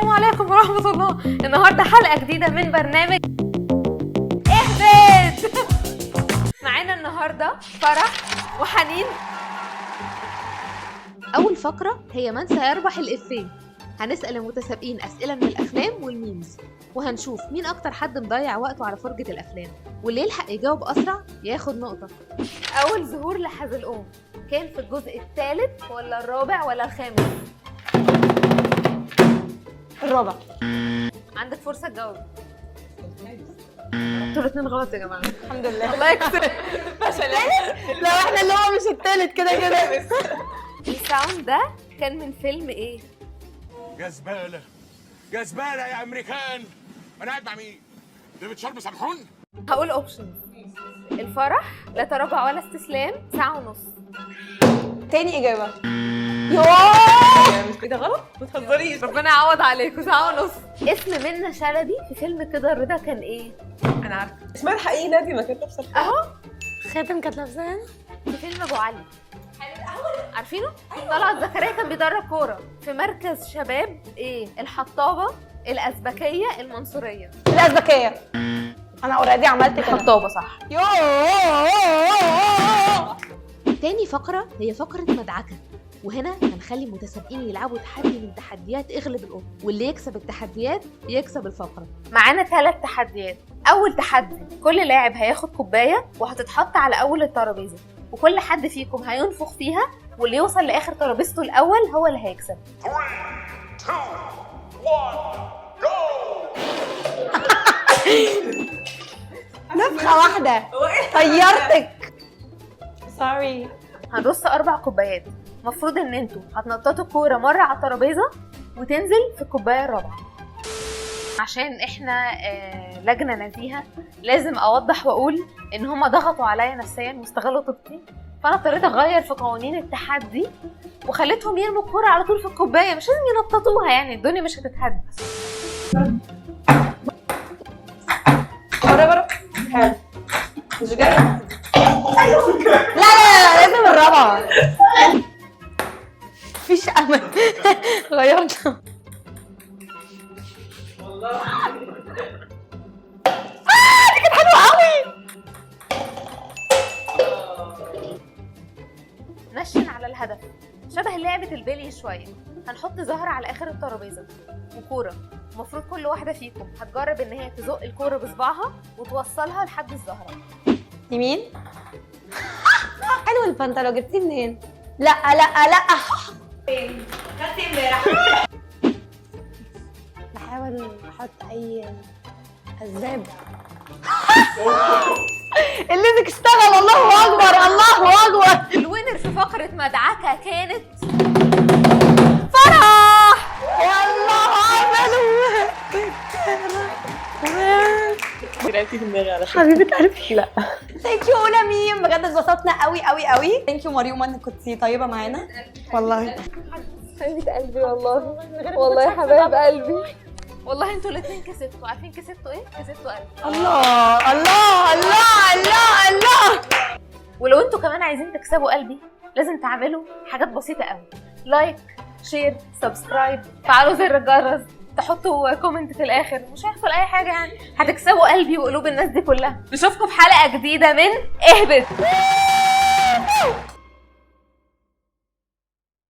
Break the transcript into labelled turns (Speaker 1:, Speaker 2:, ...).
Speaker 1: السلام عليكم ورحمة الله. النهاردة حلقة جديدة من برنامج اهبط. معانا النهاردة فرح وحنين. أول فقرة هي من سيربح الإفيه. هنسأل المتسابقين أسئلة من الأفلام والميمز، وهنشوف مين أكتر حد مضيع وقته على فرجة الأفلام، واللي يلحق يجاوب أسرع ياخد نقطة. أول ظهور لحزلقوم كان في الجزء الثالث ولا الرابع ولا الخامس؟
Speaker 2: الرابع.
Speaker 1: عندك فرصة تجاوب. انتوا الاتنين غلط يا جماعة.
Speaker 2: الحمد لله.
Speaker 1: الله يكسر.
Speaker 2: لو احنا اللي هو مش التالت كده.
Speaker 1: الساوند ده كان من فيلم ايه؟
Speaker 3: جزبالة جزبالة يا أمريكان. أنا قاعد مع مين؟ ديفيد شارب سامحون؟
Speaker 1: هقول اوبشن: الفرح، لا تراجع ولا استسلام، ساعة ونص.
Speaker 2: تاني اجابه. يوه
Speaker 4: مش كده غلط؟ ما تهزريش.
Speaker 1: ربنا يعوض عليكم. ساعة ونص. اسم منة شلبي في فيلم كده الرضا كان ايه؟
Speaker 4: انا عارفه اسمها الحقيقي نادي ما كانت لابسه
Speaker 1: اهو
Speaker 2: خاتم كانت لابساها.
Speaker 1: في فيلم ابو علي. عارفينه؟ طلعت زكريا كان بيدرب كورة في مركز شباب ايه؟ الحطابة، الأزبكية، المنصورية.
Speaker 2: الازبكيه. انا اوريدي عملت كده.
Speaker 1: الحطابة صح. تاني فقرة هي فقرة مدعكة، وهنا هنخلي المتسابقين يلعبوا تحدي من تحديات اغلب القط، واللي يكسب التحديات يكسب الفقرة. معانا 3 تحديات. أول تحدي: كل لاعب هياخد كوباية وهتتحط على أول الترابيزة، وكل حد فيكم هينفخ فيها، واللي يوصل لآخر ترابيزته الأول هو اللي هيكسب.
Speaker 3: 3 2 1 جو.
Speaker 2: نفخه واحده طيرتك. سوري.
Speaker 1: هنرص 4 كوبايات. المفروض ان انتوا هتنططوا الكوره مره على الترابيزه وتنزل في الكوبايه الرابعه. عشان احنا لجنه نزيهه لازم اوضح واقول ان هم ضغطوا عليا نفسيا واستغلوا طاقتي، فانا اضطريت اغير في قوانين التحدي وخليتهم يرموا الكوره على طول في الكوبايه، مش لازم ينططوها، يعني الدنيا مش هتتهد.
Speaker 4: بره حلو مش جاي.
Speaker 2: لا لازم الرابعه. مفيش امل. غيرنا. دي كانت حلوه قوي.
Speaker 1: نشن على الهدف شبه لعبة البلي شوية. هنحط زهرة على آخر الترابيزة وكورة. المفروض كل واحدة فيكم هتجرب إن هي تزق الكورة بصباعها وتوصلها لحد الزهرة.
Speaker 2: يمين. حلو الفانتا. لو جبتيه منين؟ لا
Speaker 4: فين؟ خدتي امبارح.
Speaker 2: بحاول احط اي اسباب. الليزك اشتغل. الله اكبر الله اكبر.
Speaker 1: الوينر في فقرة مدعكة كانت فرح.
Speaker 2: والله عملوا.
Speaker 4: لعبتي في دماغي على فكره.
Speaker 2: حبيبه قلبي. لا ثانك يو اولى ميم، بجد اتبسطنا قوي قوي قوي. ثانك يو مريومه انك كنتي طيبه معانا والله.
Speaker 1: حبيبة قلبي والله. والله يا حبايب قلبي. والله انتوا الاتنين كسبتوا. عارفين كسبتوا ايه؟ كسبتوا قلبي.
Speaker 2: الله الله الله الله الله.
Speaker 1: ولو انتوا كمان عايزين تكسبوا قلبي لازم تعملوا حاجات بسيطة قوي: لايك، شير، سبسكرايب، فعلوا زر الجرس، تحطوا كومنت في الاخر. مش هيحصل اي حاجة يعني، هتكسبوا قلبي وقلوب الناس دي كلها. نشوفكم في حلقة جديدة من اهبط.